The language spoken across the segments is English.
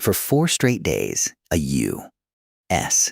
For 4 straight days, a U.S.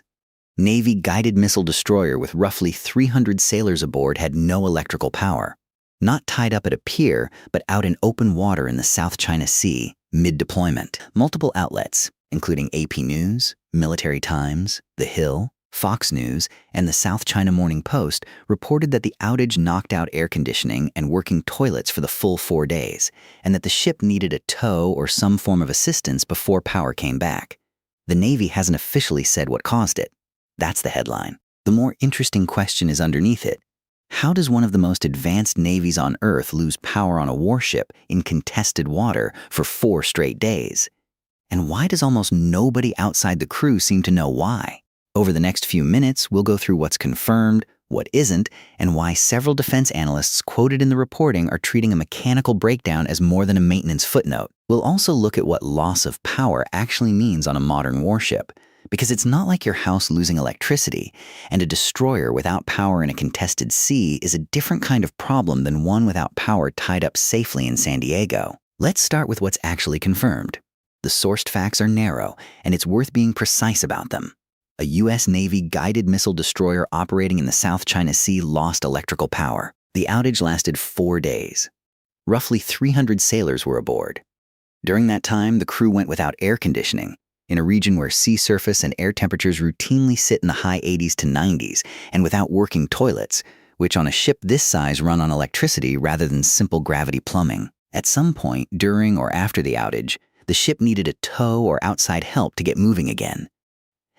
Navy guided missile destroyer with roughly 300 sailors aboard had no electrical power. Not tied up at a pier, but out in open water in the South China Sea, mid-deployment. Multiple outlets, including AP News, Military Times, The Hill, Fox News, and the South China Morning Post, reported that the outage knocked out air conditioning and working toilets for the full 4 days, and that the ship needed a tow or some form of assistance before power came back. The Navy hasn't officially said what caused it. That's the headline. The more interesting question is underneath it. How does one of the most advanced navies on Earth lose power on a warship in contested water for 4 straight days? And why does almost nobody outside the crew seem to know why? Over the next few minutes, we'll go through what's confirmed, what isn't, and why several defense analysts quoted in the reporting are treating a mechanical breakdown as more than a maintenance footnote. We'll also look at what loss of power actually means on a modern warship, because it's not like your house losing electricity, and a destroyer without power in a contested sea is a different kind of problem than one without power tied up safely in San Diego. Let's start with what's actually confirmed. The sourced facts are narrow, and it's worth being precise about them. A U.S. Navy guided missile destroyer operating in the South China Sea lost electrical power. The outage lasted 4 days. Roughly 300 sailors were aboard. During that time, the crew went without air conditioning, in a region where sea surface and air temperatures routinely sit in the high 80s to 90s, and without working toilets, which on a ship this size run on electricity rather than simple gravity plumbing. At some point during or after the outage, the ship needed a tow or outside help to get moving again.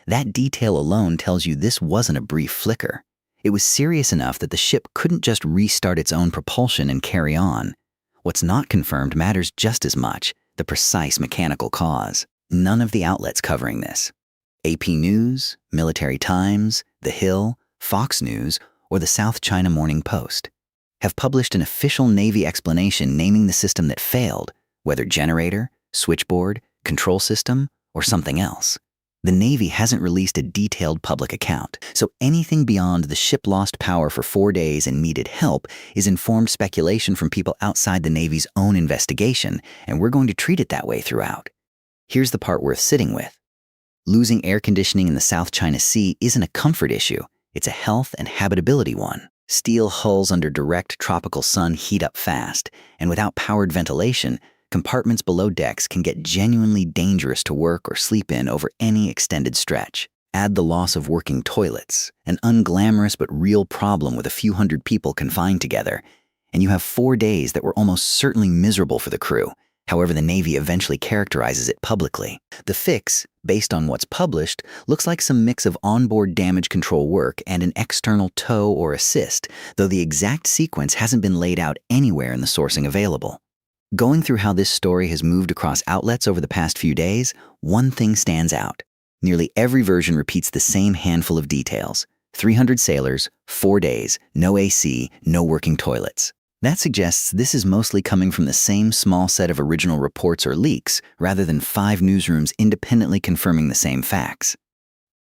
That detail alone tells you this wasn't a brief flicker. It was serious enough that the ship couldn't just restart its own propulsion and carry on. What's not confirmed matters just as much, the precise mechanical cause. None of the outlets covering this, AP News, Military Times, The Hill, Fox News, or the South China Morning Post, have published an official Navy explanation naming the system that failed, whether generator, switchboard, control system, or something else. The Navy hasn't released a detailed public account, so anything beyond the ship lost power for 4 days and needed help is informed speculation from people outside the Navy's own investigation, and we're going to treat it that way throughout. Here's the part worth sitting with. Losing air conditioning in the South China Sea isn't a comfort issue, it's a health and habitability one. Steel hulls under direct tropical sun heat up fast, and without powered ventilation, compartments below decks can get genuinely dangerous to work or sleep in over any extended stretch. Add the loss of working toilets, an unglamorous but real problem with a few hundred people confined together, and you have 4 days that were almost certainly miserable for the crew, however the Navy eventually characterizes it publicly. The fix, based on what's published, looks like some mix of onboard damage control work and an external tow or assist, though the exact sequence hasn't been laid out anywhere in the sourcing available. Going through how this story has moved across outlets over the past few days, one thing stands out. Nearly every version repeats the same handful of details. 300 sailors, 4 days, no AC, no working toilets. That suggests this is mostly coming from the same small set of original reports or leaks, rather than 5 newsrooms independently confirming the same facts.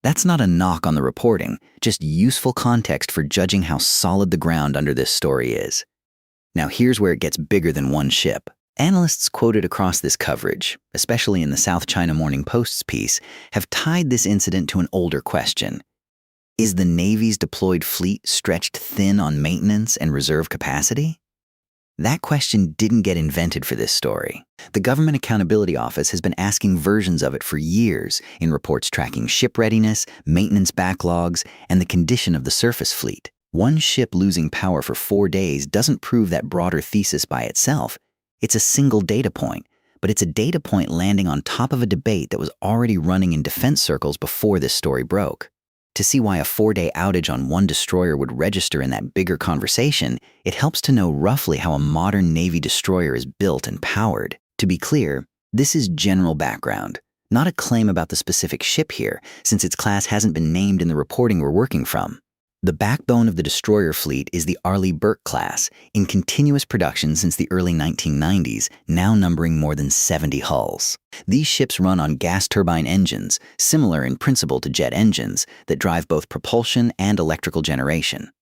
That's not a knock on the reporting, just useful context for judging how solid the ground under this story is. Now here's where it gets bigger than one ship. Analysts quoted across this coverage, especially in the South China Morning Post's piece, have tied this incident to an older question. Is the Navy's deployed fleet stretched thin on maintenance and reserve capacity? That question didn't get invented for this story. The Government Accountability Office has been asking versions of it for years in reports tracking ship readiness, maintenance backlogs, and the condition of the surface fleet. One ship losing power for 4 days doesn't prove that broader thesis by itself. It's a single data point, but it's a data point landing on top of a debate that was already running in defense circles before this story broke. To see why a 4-day outage on one destroyer would register in that bigger conversation, it helps to know roughly how a modern Navy destroyer is built and powered. To be clear, this is general background, not a claim about the specific ship here, since its class hasn't been named in the reporting we're working from. The backbone of the destroyer fleet is the Arleigh Burke class, in continuous production since the early 1990s, now numbering more than 70 hulls. These ships run on gas turbine engines, similar in principle to jet engines, that drive both propulsion and electrical generation.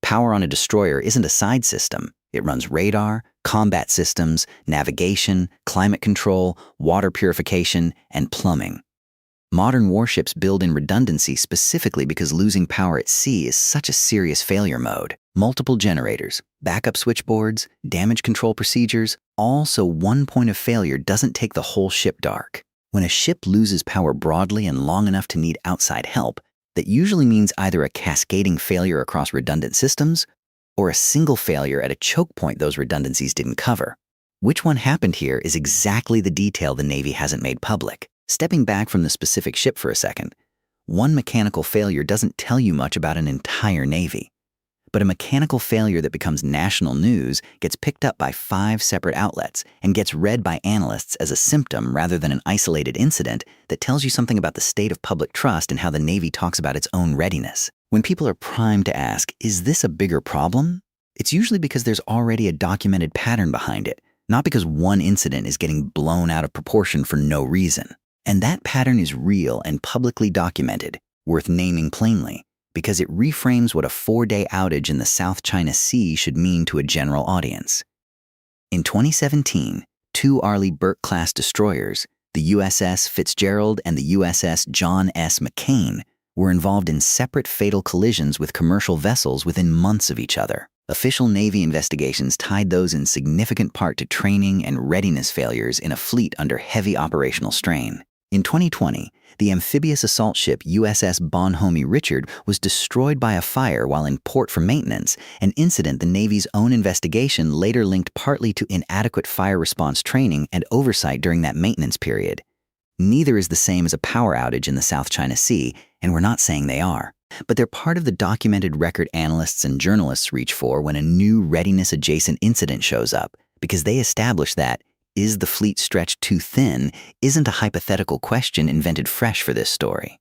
Power on a destroyer isn't a side system. It runs radar, combat systems, navigation, climate control, water purification, and plumbing. Modern warships build in redundancy specifically because losing power at sea is such a serious failure mode. Multiple generators, backup switchboards, damage control procedures, all so one point of failure doesn't take the whole ship dark. When a ship loses power broadly and long enough to need outside help, that usually means either a cascading failure across redundant systems or a single failure at a choke point those redundancies didn't cover. Which one happened here is exactly the detail the Navy hasn't made public. Stepping back from the specific ship for a second, one mechanical failure doesn't tell you much about an entire Navy. But a mechanical failure that becomes national news gets picked up by 5 separate outlets and gets read by analysts as a symptom rather than an isolated incident that tells you something about the state of public trust and how the Navy talks about its own readiness. When people are primed to ask, is this a bigger problem? It's usually because there's already a documented pattern behind it, not because one incident is getting blown out of proportion for no reason. And that pattern is real and publicly documented, worth naming plainly, because it reframes what a 4-day outage in the South China Sea should mean to a general audience. In 2017, 2 Arleigh Burke-class destroyers, the USS Fitzgerald and the USS John S. McCain, were involved in separate fatal collisions with commercial vessels within months of each other. Official Navy investigations tied those in significant part to training and readiness failures in a fleet under heavy operational strain. In 2020, the amphibious assault ship USS Bonhomme Richard was destroyed by a fire while in port for maintenance, an incident the Navy's own investigation later linked partly to inadequate fire response training and oversight during that maintenance period. Neither is the same as a power outage in the South China Sea, and we're not saying they are. But they're part of the documented record analysts and journalists reach for when a new readiness-adjacent incident shows up, because they establish that is the fleet stretched too thin isn't a hypothetical question invented fresh for this story.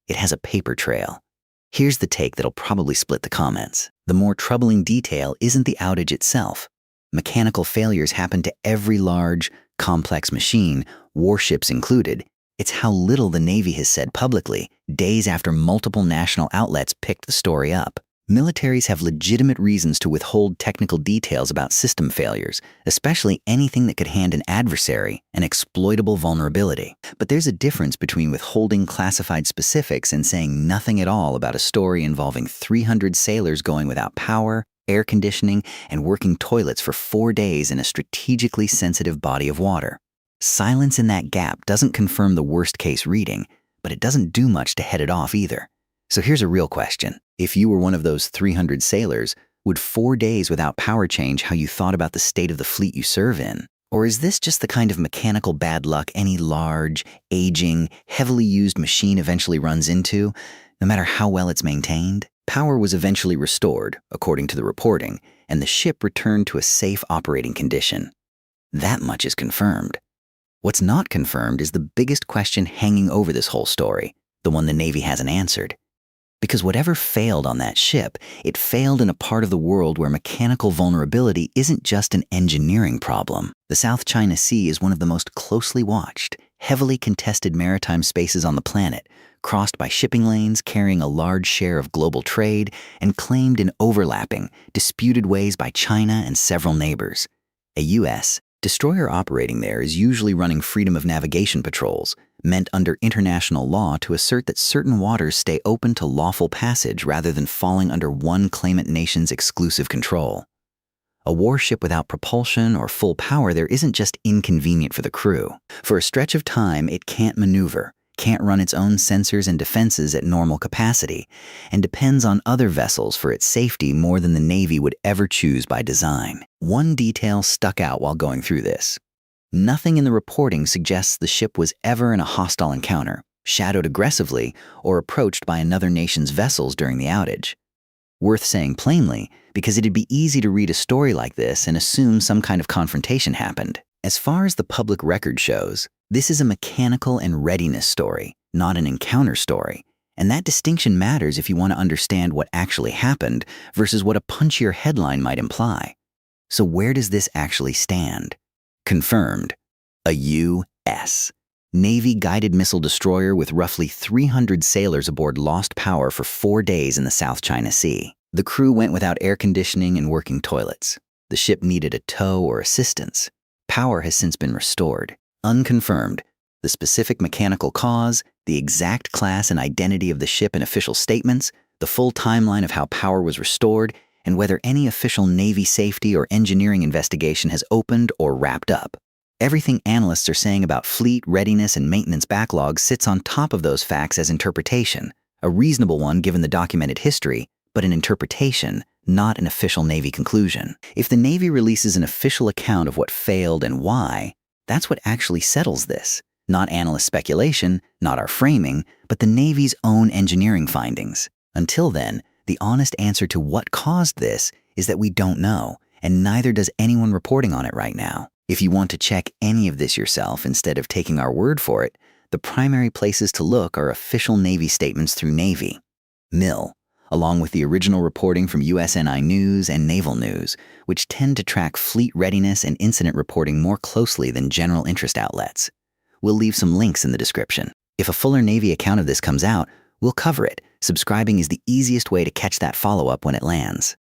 It has a paper trail. Here's the take that'll probably split the comments. The more troubling detail isn't the outage itself. Mechanical failures happen to every large, complex machine, warships included. It's how little the Navy has said publicly, days after multiple national outlets picked the story up. Militaries have legitimate reasons to withhold technical details about system failures, especially anything that could hand an adversary an exploitable vulnerability. But there's a difference between withholding classified specifics and saying nothing at all about a story involving 300 sailors going without power, air conditioning, and working toilets for 4 days in a strategically sensitive body of water. Silence in that gap doesn't confirm the worst-case reading, but it doesn't do much to head it off either. So here's a real question. If you were one of those 300 sailors, would 4 days without power change how you thought about the state of the fleet you serve in? Or is this just the kind of mechanical bad luck any large, aging, heavily used machine eventually runs into, no matter how well it's maintained? Power was eventually restored, according to the reporting, and the ship returned to a safe operating condition. That much is confirmed. What's not confirmed is the biggest question hanging over this whole story, the one the Navy hasn't answered. Because whatever failed on that ship, it failed in a part of the world where mechanical vulnerability isn't just an engineering problem. The South China Sea is one of the most closely watched, heavily contested maritime spaces on the planet, crossed by shipping lanes carrying a large share of global trade and claimed in overlapping, disputed ways by China and several neighbors. A U.S. destroyer operating there is usually running freedom of navigation patrols, meant under international law to assert that certain waters stay open to lawful passage rather than falling under one claimant nation's exclusive control. A warship without propulsion or full power there isn't just inconvenient for the crew. For a stretch of time, it can't maneuver, can't run its own sensors and defenses at normal capacity, and depends on other vessels for its safety more than the Navy would ever choose by design. One detail stuck out while going through this. Nothing in the reporting suggests the ship was ever in a hostile encounter, shadowed aggressively, or approached by another nation's vessels during the outage. Worth saying plainly, because it'd be easy to read a story like this and assume some kind of confrontation happened. As far as the public record shows, this is a mechanical and readiness story, not an encounter story, and that distinction matters if you want to understand what actually happened versus what a punchier headline might imply. So where does this actually stand? Confirmed. A U.S. Navy guided missile destroyer with roughly 300 sailors aboard lost power for 4 days in the South China Sea. The crew went without air conditioning and working toilets. The ship needed a tow or assistance. Power has since been restored. Unconfirmed. The specific mechanical cause, the exact class and identity of the ship in official statements, the full timeline of how power was restored, and whether any official Navy safety or engineering investigation has opened or wrapped up. Everything analysts are saying about fleet readiness and maintenance backlogs sits on top of those facts as interpretation, a reasonable one given the documented history, but an interpretation, not an official Navy conclusion. If the Navy releases an official account of what failed and why, that's what actually settles this. Not analyst speculation, not our framing, but the Navy's own engineering findings. Until then, the honest answer to what caused this is that we don't know, and neither does anyone reporting on it right now. If you want to check any of this yourself instead of taking our word for it, the primary places to look are official Navy statements through Navy, MIL, along with the original reporting from USNI News and Naval News, which tend to track fleet readiness and incident reporting more closely than general interest outlets. We'll leave some links in the description. If a fuller Navy account of this comes out, we'll cover it. Subscribing is the easiest way to catch that follow-up when it lands.